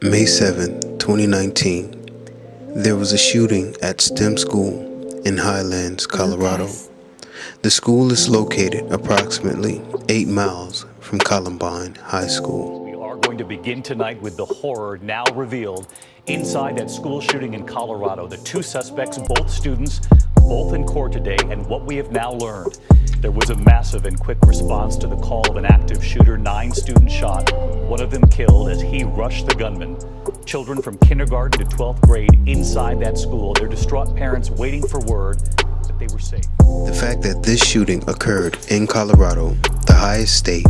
May 7, 2019, there was a shooting at STEM School in Highlands, Colorado. The school is located approximately 8 miles from Columbine High School. We are going to begin tonight with the horror now revealed inside that school shooting in Colorado. The two suspects, both students, both in court today, and what we have now learned. There was a massive and quick response to the call of an active shooter. 9 students shot, one of them killed as he rushed the gunman. Children from kindergarten to 12th grade inside that school, their distraught parents waiting for word that they were safe. The fact that this shooting occurred in Colorado, the highest state,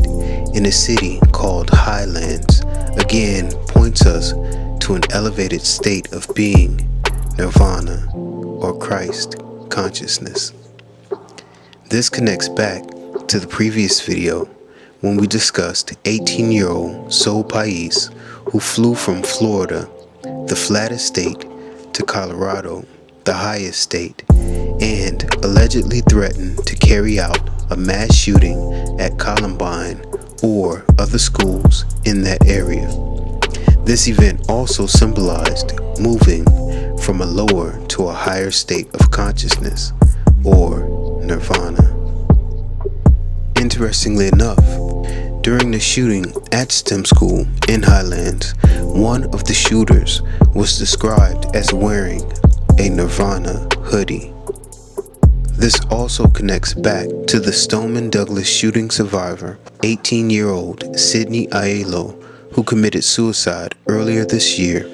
in a city called Highlands, again points us to an elevated state of being, Nirvana, or Christ consciousness. This connects back to the previous video when we discussed 18-year-old Sol Pais who flew from Florida, the flattest state, to Colorado, the highest state, and allegedly threatened to carry out a mass shooting at Columbine or other schools in that area. This event also symbolized moving from a lower to a higher state of consciousness, or Nirvana. Interestingly enough, during the shooting at STEM School in Highlands, one of the shooters was described as wearing a Nirvana hoodie. This also connects back to the Stoneman Douglas shooting survivor, 18-year-old Sydney Aiello, who committed suicide earlier this year.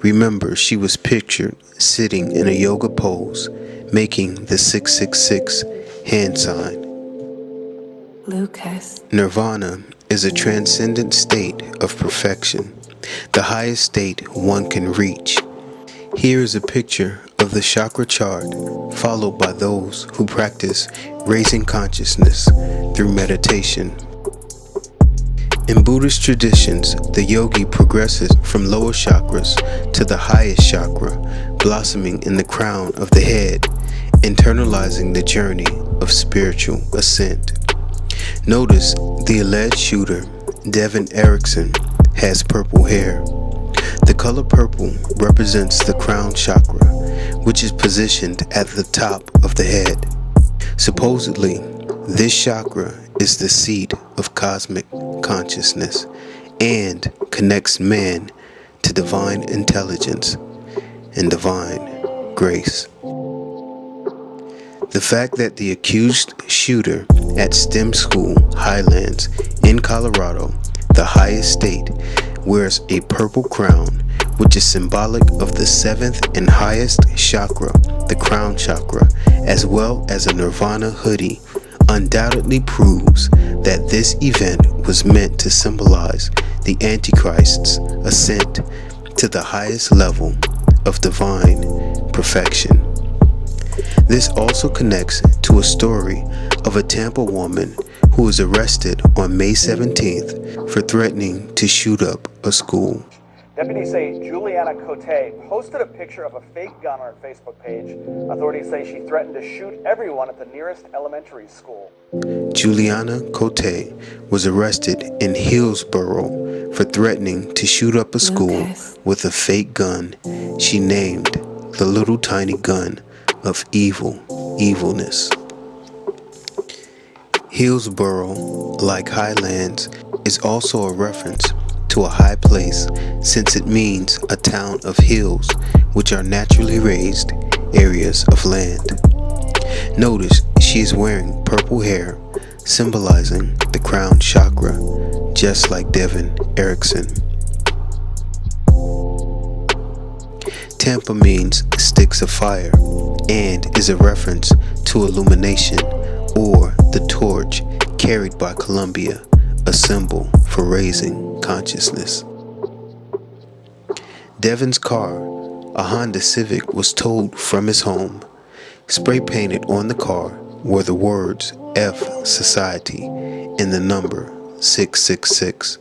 Remember, she was pictured sitting in a yoga pose, making the 666 hand sign. Lucas. Nirvana is a transcendent state of perfection, the highest state one can reach. Here is a picture of the chakra chart, followed by those who practice raising consciousness through meditation. In Buddhist traditions, the yogi progresses from lower chakras to the highest chakra, blossoming in the crown of the head, internalizing the journey of spiritual ascent. Notice the alleged shooter, Devin Erickson, has purple hair. The color purple represents the crown chakra, which is positioned at the top of the head. Supposedly, this chakra is the seat of cosmic consciousness and connects man to divine intelligence and divine grace. The fact that the accused shooter at STEM School Highlands in Colorado, the highest state, wears a purple crown, which is symbolic of the 7th and highest chakra, the crown chakra, as well as a Nirvana hoodie, undoubtedly proves that this event was meant to symbolize the Antichrist's ascent to the highest level of divine perfection. This also connects to a story of a Tampa woman who was arrested on May 17th for threatening to shoot up a school. Deputies say Juliana Cote posted a picture of a fake gun on her Facebook page. Authorities say she threatened to shoot everyone at the nearest elementary school. Juliana Cote was arrested in Hillsborough for threatening to shoot up a school with a fake gun she named the Little Tiny Gun of Evilness. Hillsborough, like Highlands, is also a reference to a high place since it means a town of hills, which are naturally raised areas of land. Notice she is wearing purple hair, symbolizing the crown chakra, just like Devin Erickson. Tampa means sticks of fire and is a reference to illumination or the torch carried by Columbia, a symbol for raising consciousness. Devin's car, a Honda Civic, was towed from his home. Spray painted on the car were the words F Society and the number 666.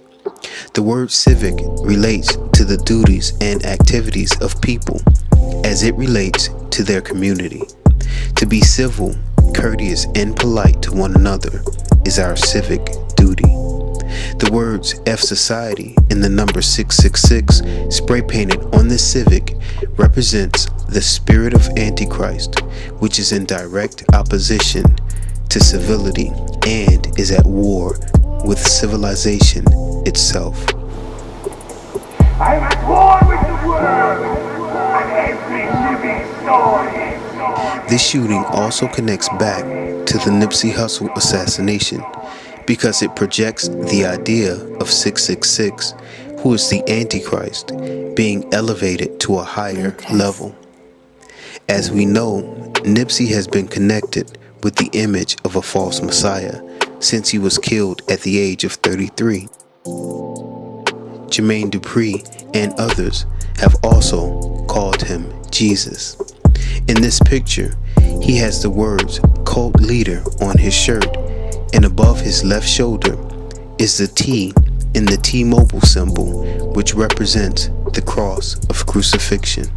The word civic relates to the duties and activities of people as it relates to their community. To be civil, courteous, and polite to one another is our civic duty. The words F Society and the number 666 spray painted on this Civic represents the spirit of Antichrist, which is in direct opposition to civility and is at war with civilization itself. I'm at war with the world and every living soul. This shooting also connects back to the Nipsey Hussle assassination because it projects the idea of 666, who is the Antichrist, being elevated to a higher level. As we know, Nipsey has been connected with the image of a false messiah since he was killed at the age of 33. Jermaine Dupri and others have also called him Jesus. In this picture, he has the words cult leader on his shirt, and above his left shoulder is the T in the T-Mobile symbol, which represents the cross of crucifixion.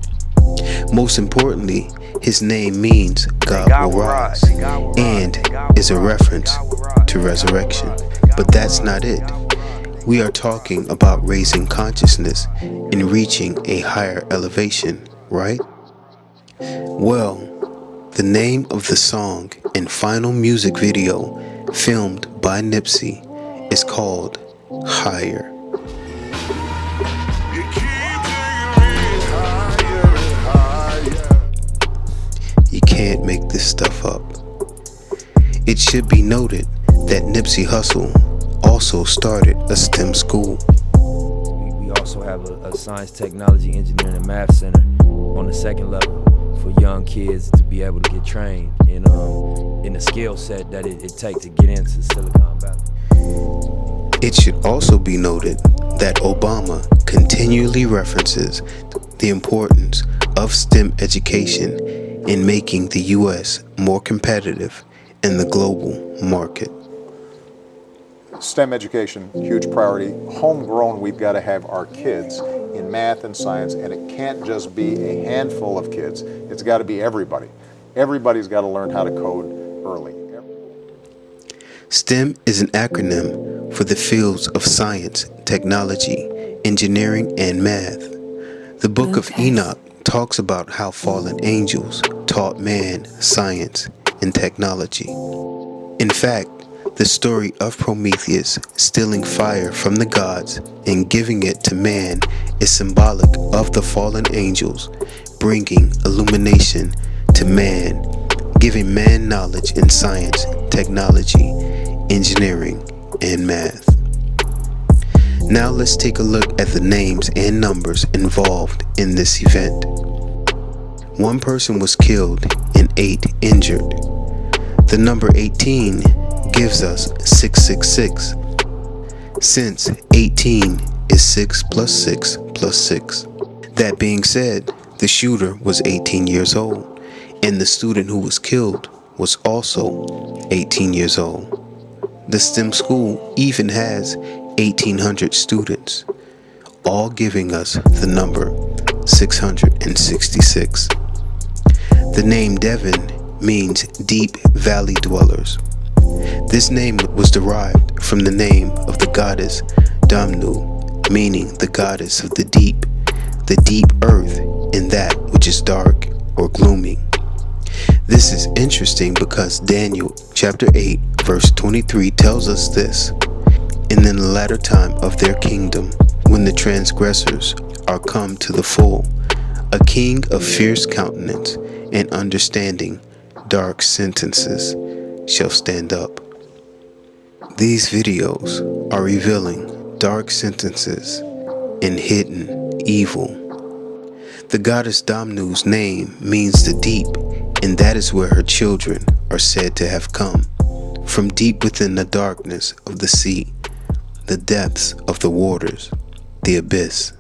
Most importantly, his name means God will rise and is a reference to resurrection. But that's not it. We are talking about raising consciousness and reaching a higher elevation, right? Well, the name of the song and final music video filmed by Nipsey is called Higher. You can't make this stuff up. It should be noted that Nipsey Hussle also started a STEM school. We also have a science, technology, engineering, and math center on the second level for young kids to be able to get trained in the skill set that it takes to get into Silicon Valley. It should also be noted that Obama continually references the importance of STEM education in making the U.S. more competitive in the global market. STEM education, huge priority. Homegrown, we've got to have our kids in math and science, and it can't just be a handful of kids. It's got to be everybody. Everybody's got to learn how to code early. STEM is an acronym for the fields of science, technology, engineering, and math. The Book of Enoch talks about how fallen angels taught man science and technology. In fact, the story of Prometheus stealing fire from the gods and giving it to man is symbolic of the fallen angels bringing illumination to man, giving man knowledge in science, technology, engineering, and math. Now let's take a look at the names and numbers involved in this event. 1 person was killed and 8 injured. The number 18 gives us 666, since 18 is 6 plus 6 plus 6. That being said, the shooter was 18 years old, and the student who was killed was also 18 years old. The STEM school even has 1,800 students, all giving us the number 666. The name Devon means deep valley dwellers. This name was derived from the name of the goddess Damnu, meaning the goddess of the deep earth, and that which is dark or gloomy. This is interesting because Daniel chapter 8 verse 23 tells us this: and in the latter time of their kingdom, when the transgressors are come to the full, a king of fierce countenance and understanding dark sentences shall stand up. These videos are revealing dark sentences and hidden evil. The goddess Damnu's name means the deep, and that is where her children are said to have come, from deep within the darkness of the sea, the depths of the waters, the abyss.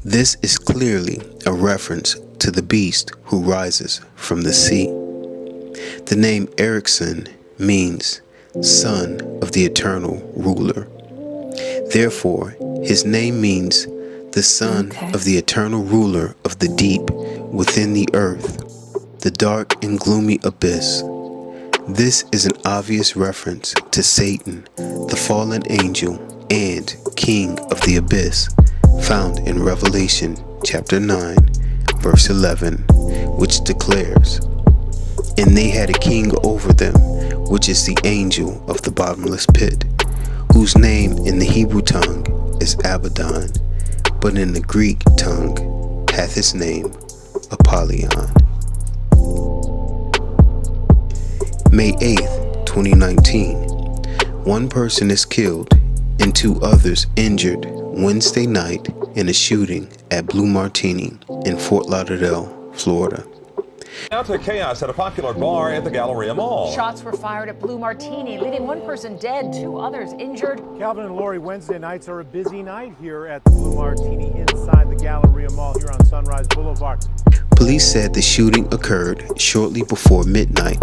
This is clearly a reference to the beast who rises from the sea. The name Erickson means son of the eternal ruler. Therefore, his name means the son of the eternal ruler of the deep within the earth, the dark and gloomy abyss. This is an obvious reference to Satan, the fallen angel and king of the abyss, found in Revelation chapter 9, verse 11, which declares, "And they had a king over them, which is the angel of the bottomless pit, whose name in the Hebrew tongue is Abaddon, but in the Greek tongue hath his name Apollyon." May 8th, 2019, one person is killed and 2 others injured Wednesday night in a shooting at Blue Martini in Fort Lauderdale, Florida. Now to chaos at a popular bar at the Galleria Mall. Shots were fired at Blue Martini, leaving 1 person dead, 2 others injured. Calvin and Lori, Wednesday nights are a busy night here at the Blue Martini inside the Galleria Mall here on Sunrise Boulevard. Police said the shooting occurred shortly before midnight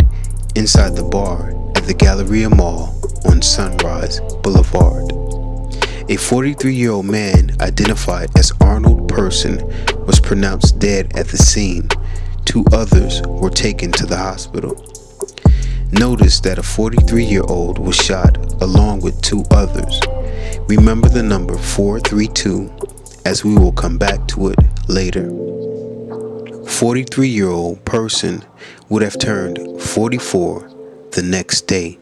inside the bar at the Galleria Mall on Sunrise Boulevard. A 43-year-old man identified as Arnold Person was pronounced dead at the scene. 2 others were taken to the hospital. Notice that a 43-year-old was shot along with 2 others. Remember the number 432 as we will come back to it later. 43-year-old Person would have turned 44 the next day.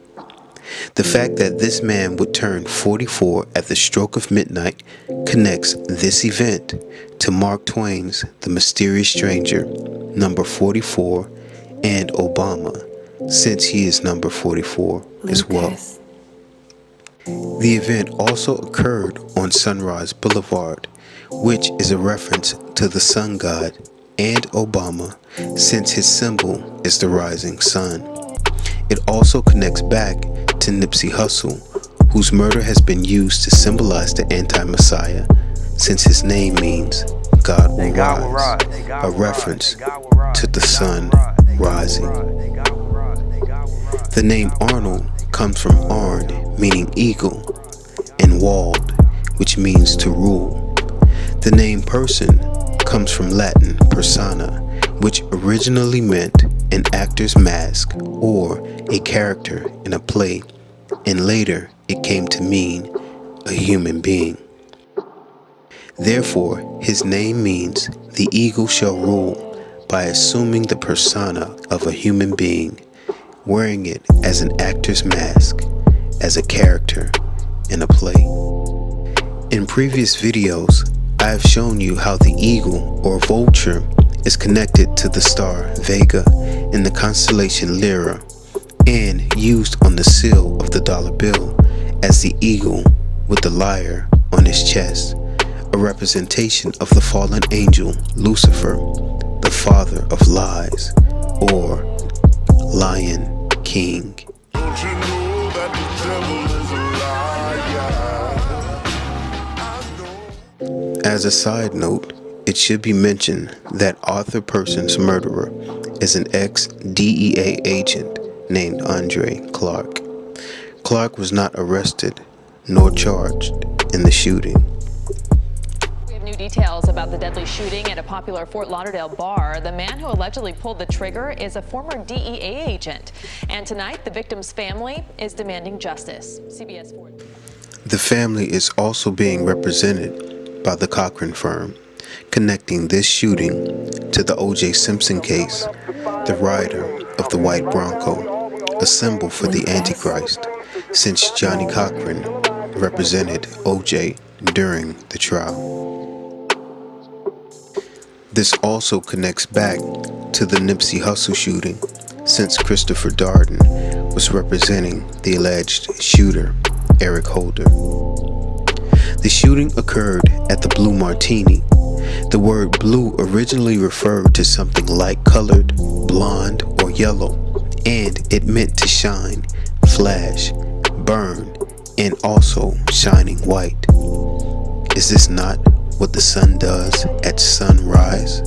The fact that this man would turn 44 at the stroke of midnight connects this event to Mark Twain's The Mysterious Stranger, number 44, and Obama, since he is number 44 as well. The event also occurred on Sunrise Boulevard, which is a reference to the sun god and Obama, since his symbol is the rising sun. It also connects back to Nipsey Hussle, whose murder has been used to symbolize the anti-Messiah, since his name means God will rise, a reference to the sun rising. The name Arnold comes from Arn, meaning eagle, and Wald, which means to rule. The name Person comes from Latin persona, which originally meant an actor's mask or a character in a play, and later it came to mean a human being. Therefore, his name means the eagle shall rule by assuming the persona of a human being, wearing it as an actor's mask, as a character in a play. In previous videos, I have shown you how the eagle or vulture is connected to the star Vega in the constellation Lyra and used on the seal of the dollar bill as the eagle with the lyre on his chest, a representation of the fallen angel Lucifer, the father of lies, or Lion King. Don't you know that the devil is a liar? As a side note, it should be mentioned that Arthur Person's murderer is an ex-DEA agent named Andre Clark. Clark was not arrested nor charged in the shooting. We have new details about the deadly shooting at a popular Fort Lauderdale bar. The man who allegedly pulled the trigger is a former DEA agent. And tonight, the victim's family is demanding justice. CBS 4. The family is also being represented by the Cochran firm, connecting this shooting to the O.J. Simpson case, the rider of the white Bronco, a symbol for the Antichrist, since Johnny Cochran represented O.J. during the trial. This also connects back to the Nipsey Hussle shooting, since Christopher Darden was representing the alleged shooter, Eric Holder. The shooting occurred at the Blue Martini. The word blue originally referred to something light-colored, blonde, or yellow, and it meant to shine, flash, burn, and also shining white. Is this not what the sun does at sunrise?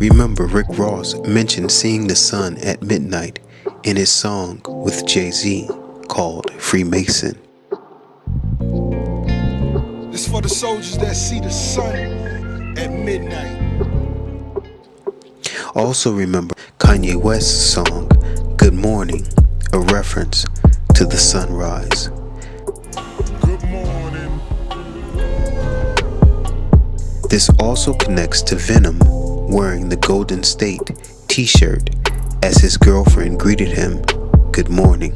Remember, Rick Ross mentioned seeing the sun at midnight in his song with Jay-Z called Freemason. It's for the soldiers that see the sun at midnight. Also remember, Kanye West's song, Good Morning, a reference to the sunrise. Good morning. This also connects to Venom wearing the Golden State t-shirt as his girlfriend greeted him, Good morning.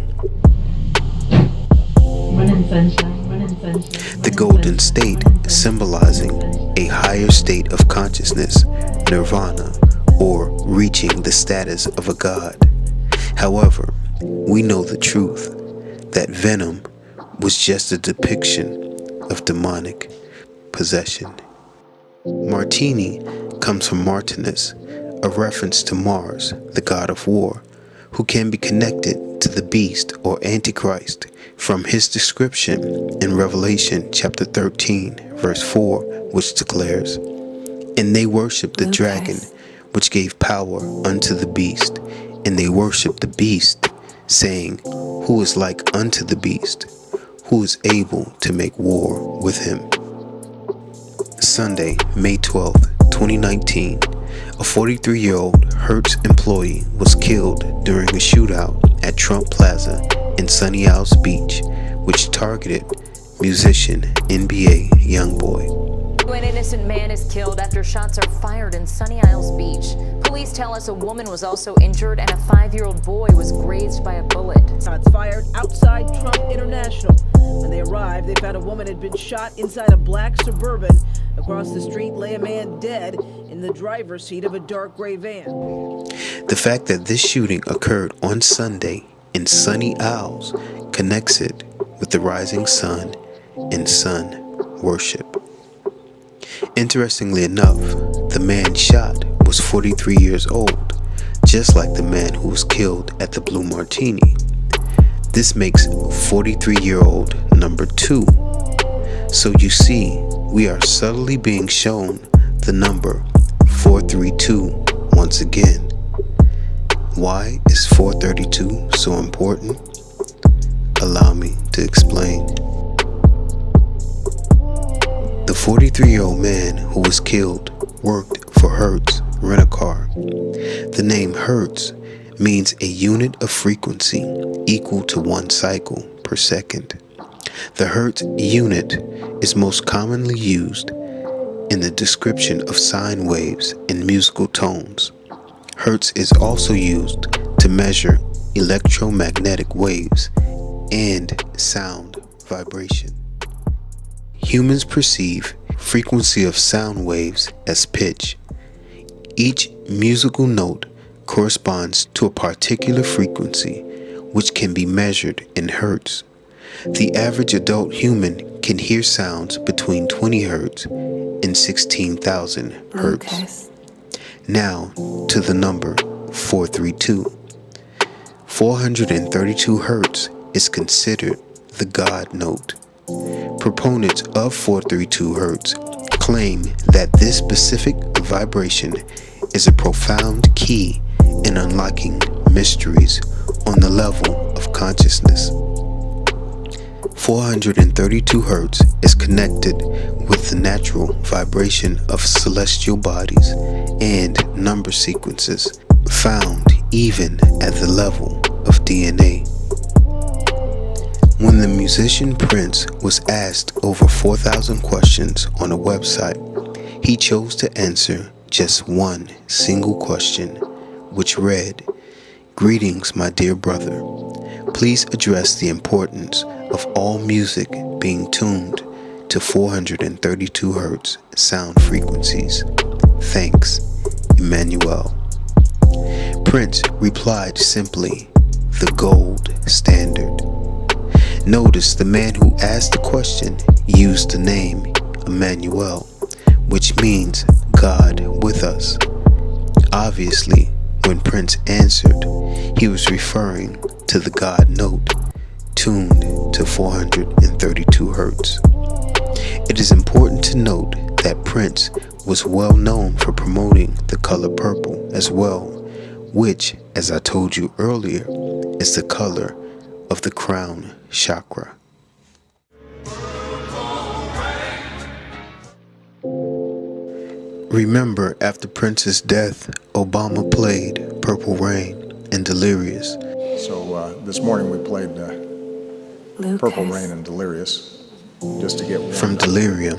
The Golden State symbolizing a higher state of consciousness, Nirvana, or reaching the status of a god. However, we know the truth that Venom was just a depiction of demonic possession. Martini comes from Martinus, a reference to Mars, the god of war, who can be connected to the beast or Antichrist from his description in Revelation chapter 13, verse 4, which declares, "And they worshiped the dragon, which gave power unto the beast, and they worshiped the beast, saying, Who is like unto the beast? Who is able to make war with him?" Sunday, May 12th, 2019, a 43-year-old Hertz employee was killed during a shootout at Trump Plaza in Sunny Isles Beach, which targeted musician NBA YoungBoy. An innocent man is killed after shots are fired in Sunny Isles Beach. Police tell us a woman was also injured and a 5-year-old boy was grazed by a bullet. Shots fired outside Trump International. When they arrived, they found a woman had been shot inside a black Suburban. Across the street lay a man dead in the driver's seat of a dark gray van. The fact that this shooting occurred on Sunday in Sunny Isles connects it with the rising sun and sun worship. Interestingly enough, the man shot was 43 years old, just like the man who was killed at the Blue Martini. This makes 43-year-old number 2. So you see, we are subtly being shown the number 432 once again. Why is 432 so important? Allow me to explain. The 43-year-old man who was killed worked for Hertz Rent-A-Car. The name Hertz means a unit of frequency equal to 1 cycle per second. The Hertz unit is most commonly used in the description of sine waves and musical tones. Hertz is also used to measure electromagnetic waves and sound vibration. Humans perceive frequency of sound waves as pitch. Each musical note corresponds to a particular frequency, which can be measured in hertz. The average adult human can hear sounds between 20 hertz and 16,000 hertz. Okay. Now to the number 432. 432 hertz is considered the God note. Proponents of 432 hertz claim that this specific vibration is a profound key in unlocking mysteries on the level of consciousness. 432 hertz is connected with the natural vibration of celestial bodies and number sequences found even at the level of DNA. When the musician Prince was asked over 4,000 questions on a website, he chose to answer just one single question, which read, "Greetings, my dear brother. Please address the importance of all music being tuned to 432 hertz sound frequencies. Thanks, Emmanuel." Prince replied simply, "The gold standard." Notice the man who asked the question used the name Emmanuel, which means God with us. Obviously, when Prince answered, he was referring to the God note tuned to 432 hertz. It is important to note that Prince was well known for promoting the color purple as well, which, as I told you earlier, is the color of the crown chakra. Remember, after Prince's death, Obama played Purple Rain and Delirious. So this morning we played Purple Rain and Delirious just to get warmed From up. delirium,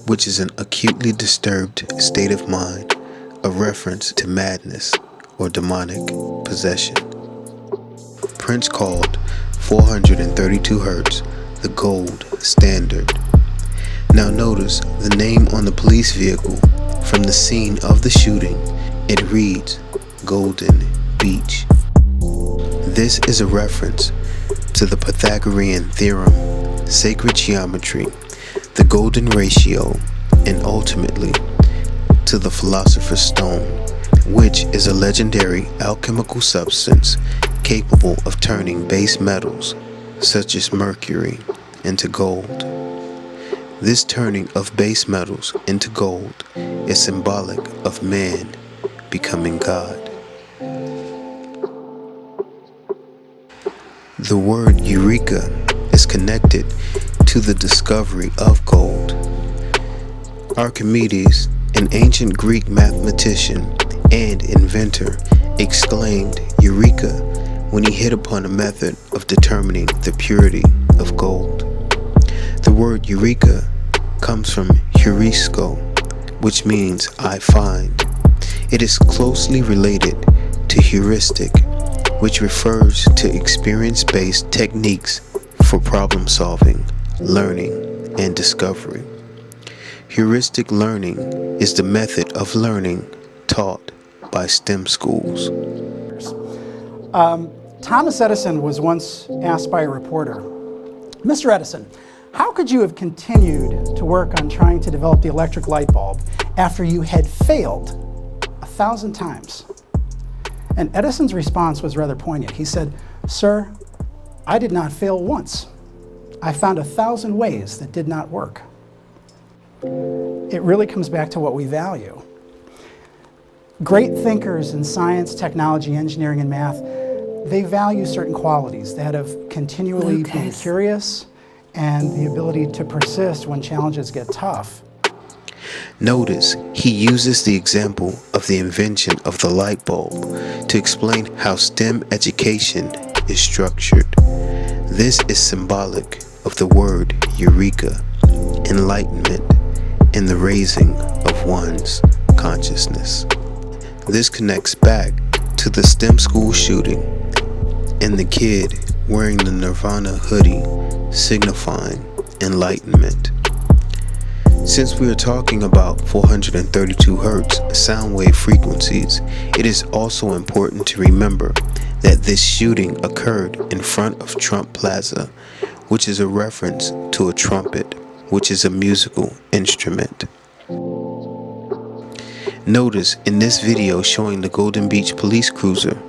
which is an acutely disturbed state of mind, a reference to madness or demonic possession. Prince called 432 Hertz the gold standard. Now notice the name on the police vehicle from the scene of the shooting. It reads Golden Beach. This is a reference to the Pythagorean theorem, sacred geometry, the golden ratio, and ultimately to the philosopher's stone, which is a legendary alchemical substance capable of turning base metals such as mercury into gold. This turning of base metals into gold is symbolic of man becoming God. The word eureka is connected to the discovery of gold. Archimedes, an ancient Greek mathematician and inventor, exclaimed eureka when he hit upon a method of determining the purity of gold. The word eureka comes from heurisko, which means I find. It is closely related to heuristic, which refers to experience-based techniques for problem solving, learning, and discovery. Heuristic learning is the method of learning taught by STEM schools. Thomas Edison was once asked by a reporter, Mr. Edison, how could you have continued to work on trying to develop the electric light bulb after you had failed 1,000 times? And Edison's response was rather poignant. He said, Sir, I did not fail once. I found 1,000 ways that did not work. It really comes back to what we value. Great thinkers in science, technology, engineering, and math, they value certain qualities, that of continually being curious and the ability to persist when challenges get tough. Notice he uses the example of the invention of the light bulb to explain how STEM education is structured. This is symbolic of the word eureka, enlightenment, and the raising of one's consciousness. This connects back to the STEM school shooting and the kid wearing the Nirvana hoodie signifying enlightenment. Since we are talking about 432 Hertz sound wave frequencies, it is also important to remember that this shooting occurred in front of Trump Plaza, which is a reference to a trumpet, which is a musical instrument. Notice in this video showing the Golden Beach police cruiser,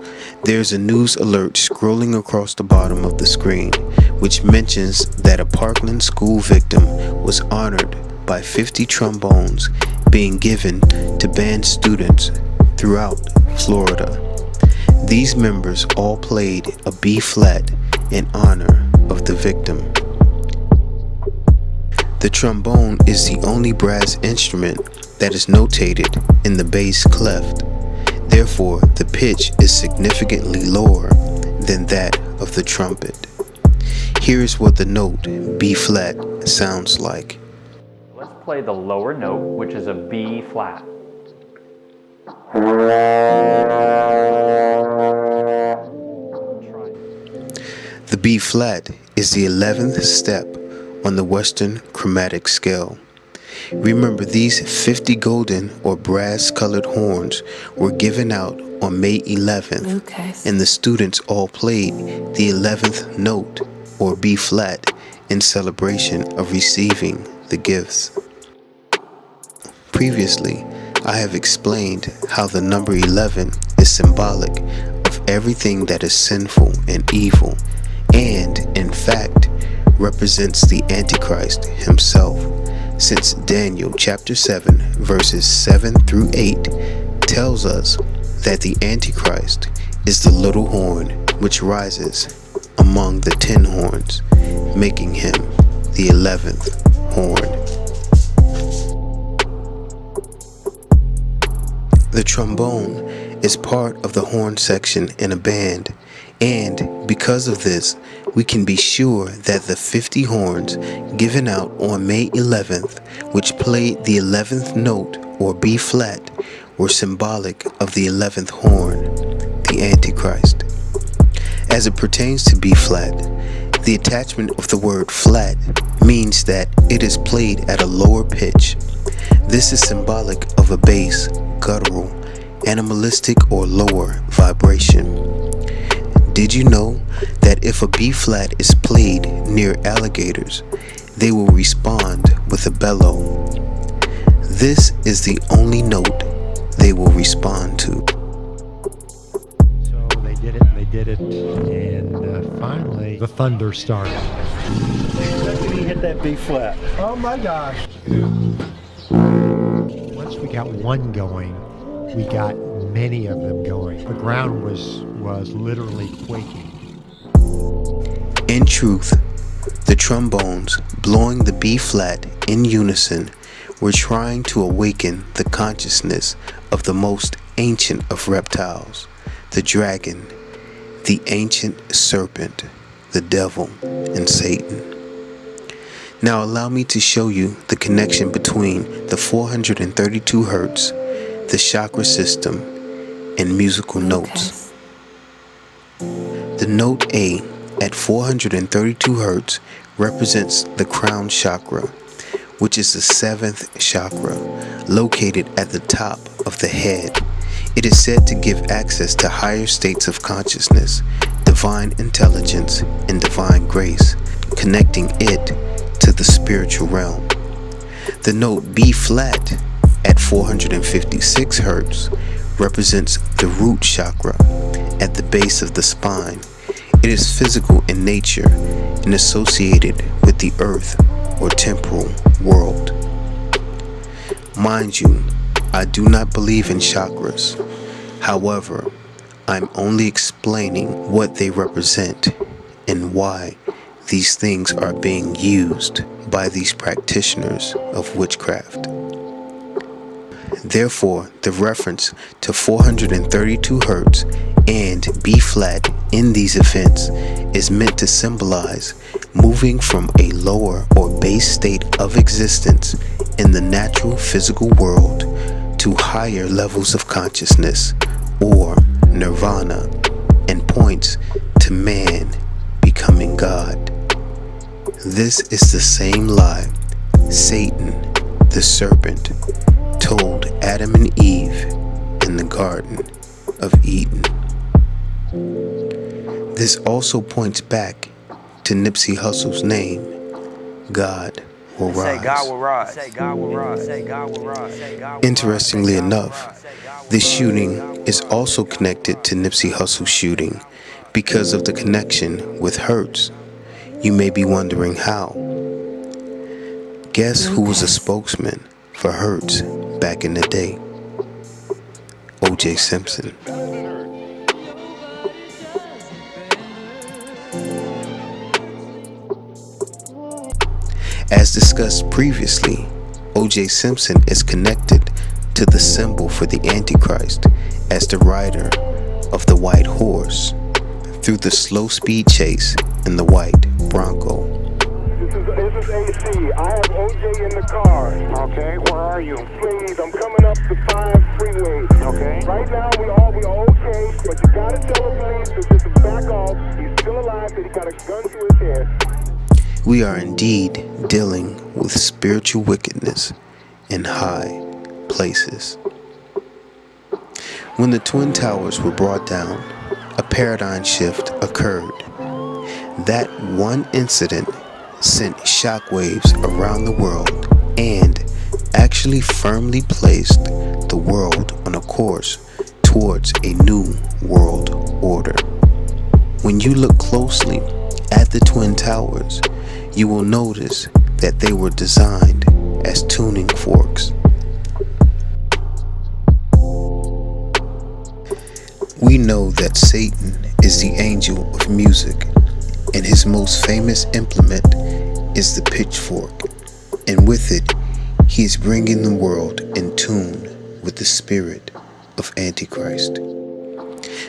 there's a news alert scrolling across the bottom of the screen, which mentions that a Parkland school victim was honored by 50 trombones being given to band students throughout Florida. These members all played a B flat in honor of the victim. The trombone is the only brass instrument that is notated in the bass clef. Therefore, the pitch is significantly lower than that of the trumpet. Here's what the note B flat sounds like. Let's play the lower note, which is a B flat. The B flat is the 11th step on the Western chromatic scale. Remember, these 50 golden or brass colored horns were given out on May 11th, and the students all played the 11th note or B flat in celebration of receiving the gifts. Previously, I have explained how the number 11 is symbolic of everything that is sinful and evil, and in fact represents the Antichrist himself, since Daniel chapter 7 verses 7 through 8 tells us that the Antichrist is the little horn which rises among the 10 horns, making him the 11th horn. The trombone is part of the horn section in a band, and because of this, we can be sure that the 50 horns given out on May 11th, which played the 11th note or B flat, were symbolic of the 11th horn, the Antichrist. As it pertains to B flat, the attachment of the word flat means that it is played at a lower pitch. This is symbolic of a bass, guttural, animalistic or lower vibration. Did you know that if a B flat is played near alligators, they will respond with a bellow? This is the only note they will respond to. So they did it, and finally the thunder started. He hit that B flat. Oh my gosh. Once we got one going, we got many of them going. The ground was literally quaking. In truth, the trombones blowing the B flat in unison were trying to awaken the consciousness of the most ancient of reptiles, the dragon, the ancient serpent, the devil, and Satan. Now allow me to show you the connection between the 432 hertz, the chakra system, and musical notes. The note A at 432 hertz represents the crown chakra, which is the 7th chakra, located at the top of the head. It is said to give access to higher states of consciousness, divine intelligence, and divine grace, connecting it to the spiritual realm. The note B flat at 456 hertz represents the root chakra at the base of the spine. It is physical in nature and associated with the earth or temporal world. Mind you, I do not believe in chakras. However, I'm only explaining what they represent and why these things are being used by these practitioners of witchcraft. Therefore, the reference to 432 hertz and B flat in these events is meant to symbolize moving from a lower or base state of existence in the natural physical world to higher levels of consciousness, or Nirvana, and points to man becoming God. This is the same lie Satan, the serpent, told Adam and Eve in the Garden of Eden. This also points back to Nipsey Hussle's name, God Will Rise. Say God will rise. Say God will rise. Say God will rise. Say God will rise. Interestingly enough, this shooting is also connected to Nipsey Hussle's shooting because of the connection with Hertz. You may be wondering how. Guess who was a spokesman for Hertz back in the day? O.J. Simpson. As discussed previously, O.J. Simpson is connected to the symbol for the Antichrist as the rider of the white horse through the slow speed chase in the white Bronco. This is AC. I have OJ in the car. Okay, where are you? Please, I'm coming up the 5 freeway. Okay. Right now, we are okay, but you gotta tell the police to just back off. He's still alive, and he got a gun to his head. We are indeed dealing with spiritual wickedness in high places. When the Twin Towers were brought down, a paradigm shift occurred. That one incident sent shockwaves around the world and actually firmly placed the world on a course towards a new world order. When you look closely at the Twin Towers, you will notice that they were designed as tuning forks. We know that Satan is the angel of music, and his most famous implement is the pitchfork, and with it, he is bringing the world in tune with the spirit of Antichrist.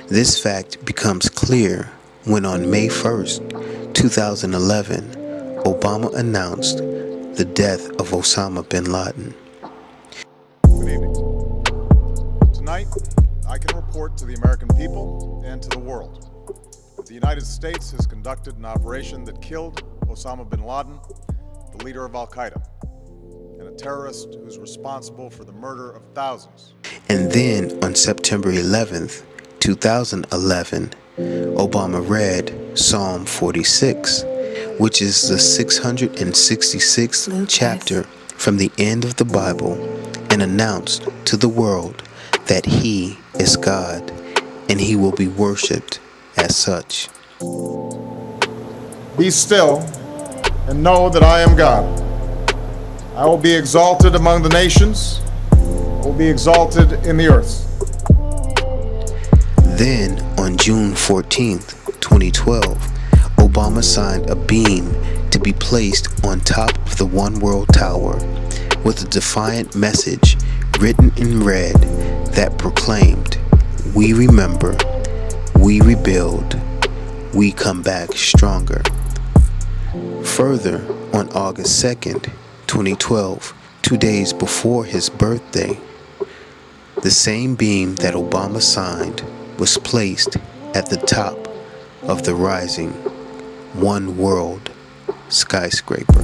This fact becomes clear when on May 1st, 2011, Obama announced the death of Osama bin Laden. Good evening. Tonight, I can report to the American people and to the world that the United States has conducted an operation that killed Osama bin Laden, the leader of Al-Qaeda, and a terrorist who's responsible for the murder of thousands. And then on September 11th, 2011, Obama read Psalm 46, which is the 666th chapter from the end of the Bible, and announced to the world that He is God and He will be worshipped as such. Be still and know that I am God. I will be exalted among the nations. I will be exalted in the earth. Then, on June 14th, 2012, Obama signed a beam to be placed on top of the One World Tower with a defiant message written in red that proclaimed, "We remember, we rebuild, we come back stronger." Further, on August 2nd, 2012, 2 days before his birthday, the same beam that Obama signed was placed at the top of the rising One World skyscraper.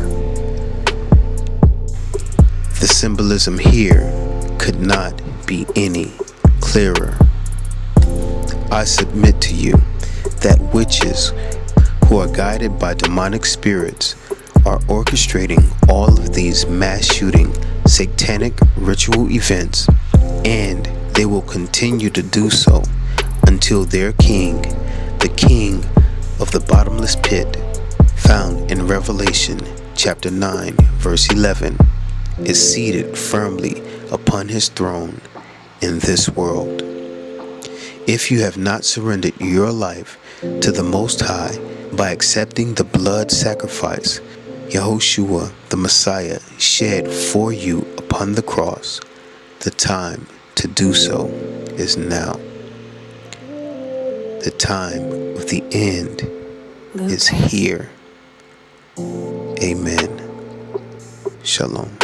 The symbolism here could not be any clearer. I submit to you that witches who are guided by demonic spirits are orchestrating all of these mass shooting, satanic ritual events, and they will continue to do so until their king, the king of the bottomless pit, found in Revelation chapter 9, verse 11, is seated firmly upon his throne in this world. If you have not surrendered your life to the Most High by accepting the blood sacrifice Yahushua the Messiah shed for you upon the cross, the time to do so is now. The time of the end is here. Amen. Shalom.